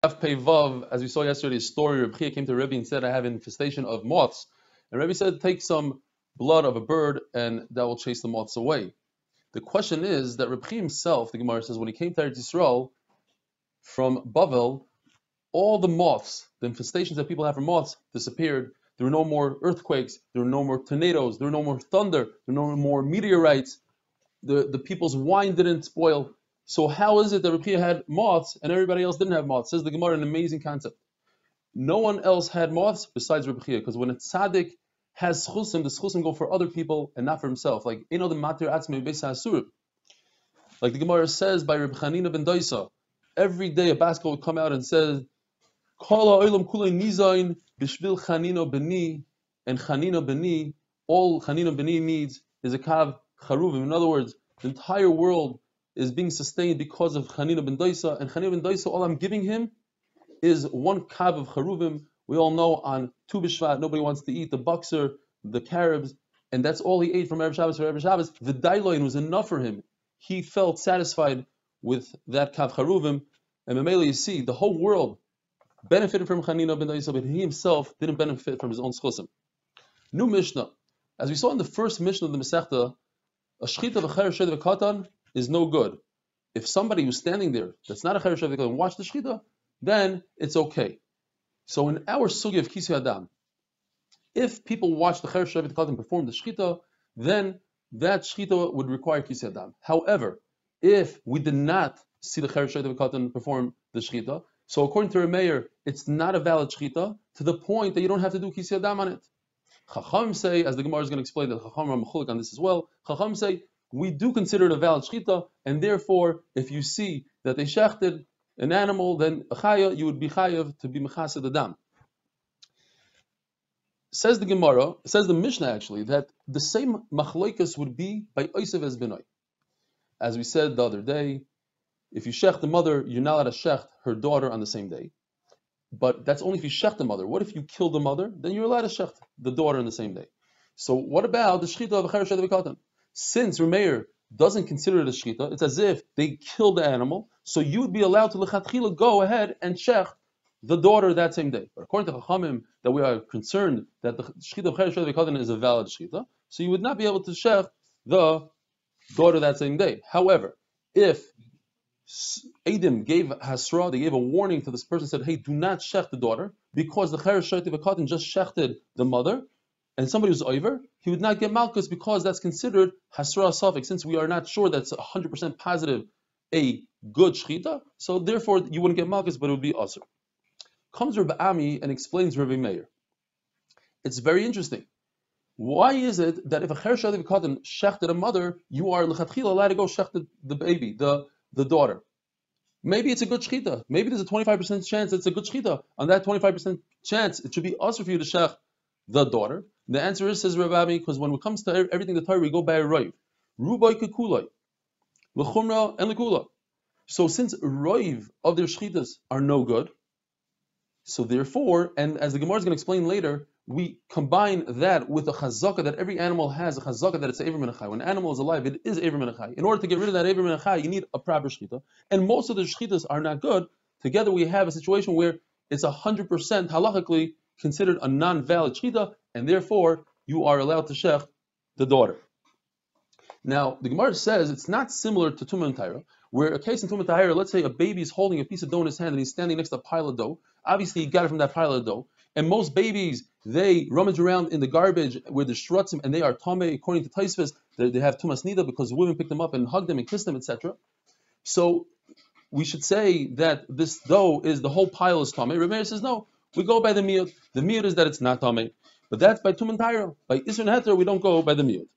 Daf Pei Vav, as we saw yesterday, a story. Reb Chia came to Rebbe and said, "I have an infestation of moths." And Rebbe said, "Take some blood of a bird, and that will chase the moths away." The question is that Reb Chia himself, the Gemara says, when he came to Eretz Yisrael from Bavel, all the moths, the infestations that people have from moths, disappeared. There were no more earthquakes. There were no more tornadoes. There were no more thunder. There were no more meteorites. The people's wine didn't spoil. So how is it that Reb Chia had moths and everybody else didn't have moths? Says the Gemara, an amazing concept. No one else had moths besides Reb Chia, because when a tzaddik has schusim, the schusim go for other people and not for himself. Like the Gemara says by Reb Chanina ben Doisa, every day a basket would come out and says, Kala olam kulei nizayin b'shvil Chanina beni, and Chanina beni, all Chanina beni needs is a kav charuvim. In other words, the entire world is being sustained because of Chanina ben Doisa, and Chanina ben Doisa, all I'm giving him is one kav of charuvim. We all know on Tu B'Shvat, nobody wants to eat the boxer, the carobs, and that's all he ate from Erev Shabbos for Erev Shabbos. The dailoin was enough for him. He felt satisfied with that kav charuvim, and Mamela, you see, the whole world benefited from Chanina ben Doisa, but he himself didn't benefit from his own schusim. New Mishnah. As we saw in the first Mishnah of the Masechta, a shchita v'cher shed v'katan is no good. If somebody who's standing there, that's not a cher shed v'katan, watch the shchita, then it's okay. So in our sugi of Kisei Adam, if people watch the cher shed v'katan perform the shchita, then that shchita would require Kisei Adam. However, if we did not see the cher shed v'katan perform the shchita, so according to Rameir, it's not a valid shchita to the point that you don't have to do Kisei Adam on it. Chacham say, as the Gemara is going to explain, that Chacham are mechulik on this as well. Chacham say we do consider it a valid shchita, and therefore, if you see that they shechted an animal, then a chaya, you would be chayav to be mechased adam. Says the Gemara, says the Mishnah actually, that the same machloikas would be by oisev as benoi. As we said the other day, if you shecht the mother, you're not allowed to shecht her daughter on the same day. But that's only if you shecht the mother. What if you kill the mother? Then you're allowed to shecht the daughter on the same day. So what about the shchita of a cher shed v'katan? Since Rameir doesn't consider it a shchita, it's as if they killed the animal, so you would be allowed to lechatchila go ahead and shecht the daughter that same day. But according to Chachamim, that we are concerned that the shchita of cher shed v'katan is a valid shchita, so you would not be able to shecht the daughter that same day. However, if Adim gave hasra, they gave a warning to this person, said, hey, do not shecht the daughter, because the cher shed v'katan just shechted the mother, and somebody was over, he would not get malchus because that's considered hasra safek, since we are not sure that's 100% positive a good shchita, so therefore you wouldn't get malchus, but it would be asr. Comes Rabbi Ami and explains Rabbi Meir. It's very interesting. Why is it that if a cher shed v'katan shechted a mother, you are l'chatchila allowed to go shecht the baby, the daughter? Maybe it's a good shchita. Maybe there's a 25% chance it's a good shchita. On that 25% chance, it should be also for you to shech the daughter. The answer is, says Rav Ami, because when it comes to everything the Torah, we go by a roiv. Rubai kekulai, l'chumra and l'kula. So since roiv of their shchitas are no good, so therefore, and as the Gemara is going to explain later, we combine that with a chazaka that every animal has, a chazaka that it's a Eiver Min HaChai. When an animal is alive, it is Eiver Min HaChai. In order to get rid of that Eiver Min HaChai, you need a proper shchita. And most of the shchitas are not good. Together we have a situation where it's 100% halachically considered a non-valid shchita, and therefore you are allowed to shech the daughter. Now, the Gemara says it's not similar to Tumah and Taira, where a case in Tumah and Taira, let's say a baby is holding a piece of dough in his hand and he's standing next to a pile of dough. Obviously, he got it from that pile of dough. And most babies, they rummage around in the garbage where there's shrutzim, and they are tamei, according to Taisvis, they have tumas nida because women pick them up and hug them and kiss them, etc. So we should say that this dough is, the whole pile is tamei. Rameir says no, we go by the miyut. The miyut is that it's not tamei. But that's by Tum and Taira. By Isser and Heter, we don't go by the miyut.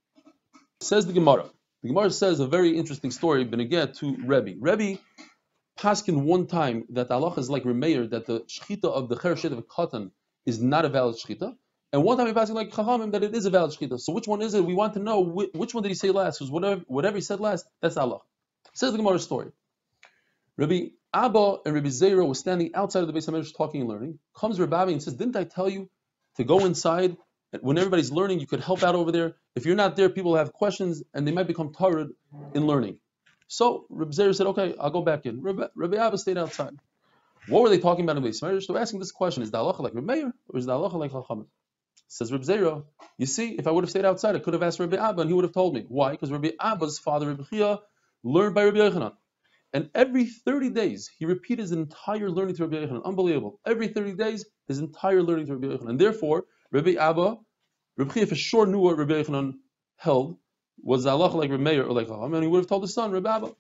Says the Gemara. The Gemara says a very interesting story, Beneged to Rebbe. Rebbe paskin one time that Allah is like Rameir, that the shchita of the cher shed v'katan is not a valid shchita, and one time he paskin like Chachamim that it is a valid shchita. So which one is it? We want to know which one did he say last, because whatever he said last, that's Allah. Says the Gemara story. Rabbi Abba and Rabbi Zera were standing outside of the Beis HaMedrash talking and learning. Comes Rabbi and says, didn't I tell you to go inside? When everybody's learning, you could help out over there. If you're not there, people have questions and they might become tired in learning. So Rabbi Zera said, okay, I'll go back in. Rabbi Abba stayed outside. What were they talking about in Beis Medrash? They were asking this question: is the halacha like Reb Meir or is the halacha like Chachamim? Says Reb Zera, you see, if I would have stayed outside, I could have asked Rabbi Abba, and he would have told me. Why? Because Rabbi Abba's father, Rabbi Chia, learned by Rabbi Yochanan. And every 30 days, he repeated his entire learning to Rabbi Yochanan. Unbelievable. Every 30 days, his entire learning to Rabbi Yochanan. And therefore, Rabbi Abba, Rabbi Chia for sure knew what Rabbi Yochanan held, was the halacha like Rabbi Meir or like Chacham, and he would have told his son, Rabbi Abba.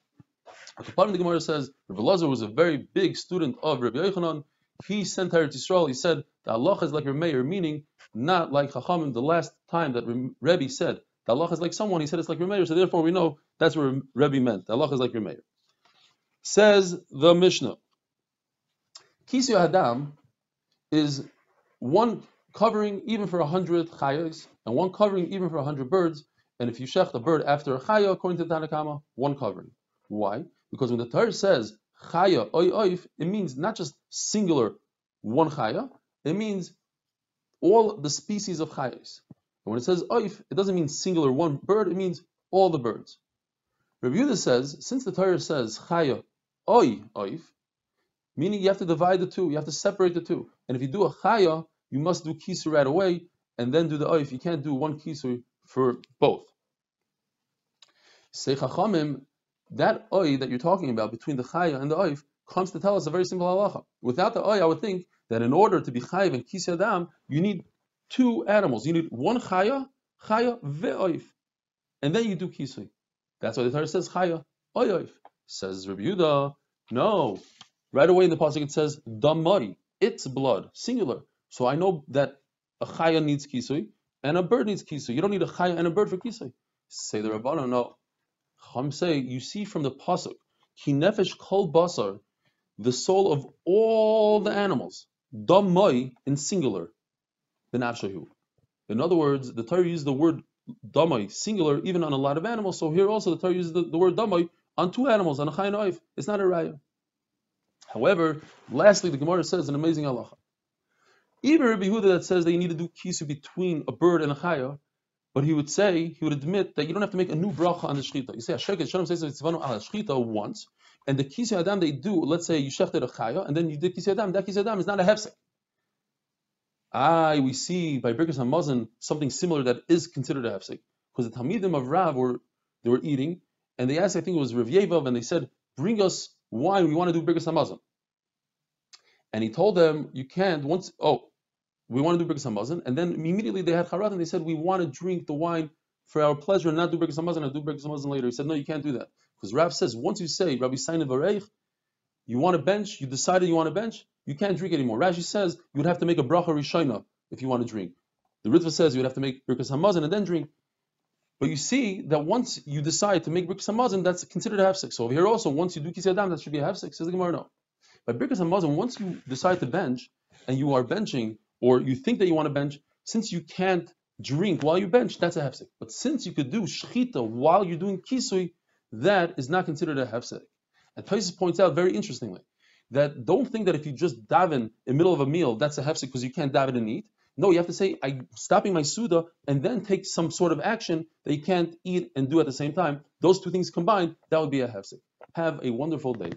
The Gemara says, Rabbi Lazar was a very big student of Rabbi Yochanan. He sent to Eretz Yisrael, he said, the halacha is like Rabbi Meir, meaning not like Chachamim. The last time that Rebbe said, the halacha is like someone, he said it's like Rabbi Meir, so therefore we know that's what Rebbe meant. The halacha is like Rabbi Meir. Says the Mishnah, Kisui Hadam is one covering even for 100 chayos, and one covering even for 100 birds, and if you shecht a bird after a chaya, according to the Tanna Kama, one covering. Why? Because when the Torah says chaya oy oif, it means not just singular one chaya, it means all the species of chayos. And when it says oif, it doesn't mean singular one bird, it means all the birds. Rabbi Yehuda says, since the Torah says chaya oy oif, meaning you have to divide the two, you have to separate the two. And if you do a chaya, you must do kisur right away, and then do the oif. You can't do one kisur for both. Say Chachamim, that oy that you're talking about between the chaya and the oif comes to tell us a very simple halacha. Without the oy, I would think that in order to be chayiv and kisui adam, you need two animals. You need one chaya ve'oif, and then you do kisui. That's why the Torah says chaya oy oif. Says Rabbi Yehuda, no. Right away in the pasuk it says damai, it's blood, singular. So I know that a chaya needs kisui and a bird needs kisui. You don't need a chaya and a bird for kisui. Say the Rabbanu, no. Chum say, you see from the pasuk, ki nefesh kol basar, the soul of all the animals, damai in singular, benafshahu. In other words, the Torah used the word damai, singular, even on a lot of animals. So here also the Torah uses the word damai on two animals, on a chay and oif. It's not a raya. However, lastly, the Gemara says an amazing halacha. Even Rabbi Yehuda that says that you need to do kisu between a bird and a chaya, but he would admit that you don't have to make a new bracha on the shechita. You say Hashem says tzivanu al shechita once, and the kisui adam they do. Let's say you shechted a chaya, and then you did kisui adam. That kisui adam is not a hefsek. We see by Birkas Hamazon something similar that is considered a hefsek, because the Talmidim of Rav were eating, and they asked, I think it was Rav Yevav, and they said, bring us wine. We want to do Birkas Hamazon, and he told them, you can't. We want to do Birkas Hamazon, and then immediately they had charat, and they said, we want to drink the wine for our pleasure and not do Birkas Hamazon, and do Birkas Hamazon later. He said, no, you can't do that. Because Rav says, once you say, Rabbi Sayin Vareich, you want to bench, you decided you want to bench, you can't drink anymore. Rashi says, you would have to make a bracha rishayna if you want to drink. The Ritva says you would have to make Birkas Hamazon and then drink. But you see that once you decide to make Birkas Hamazon, that's considered a hefsek. So over here also, once you do Kisei Adam, that should be a hefsek. Says the Gemara, no. By Birkas Hamazon, once you decide to bench, and you are benching, or you think that you want to bench, since you can't drink while you bench, that's a hefsek. But since you could do shechita while you're doing kisui, that is not considered a hefsek. And Taisus points out very interestingly that don't think that if you just daven in the middle of a meal, that's a hefsek because you can't daven and eat. No, you have to say, I'm stopping my suda, and then take some sort of action that you can't eat and do at the same time. Those two things combined, that would be a hefsek. Have a wonderful day.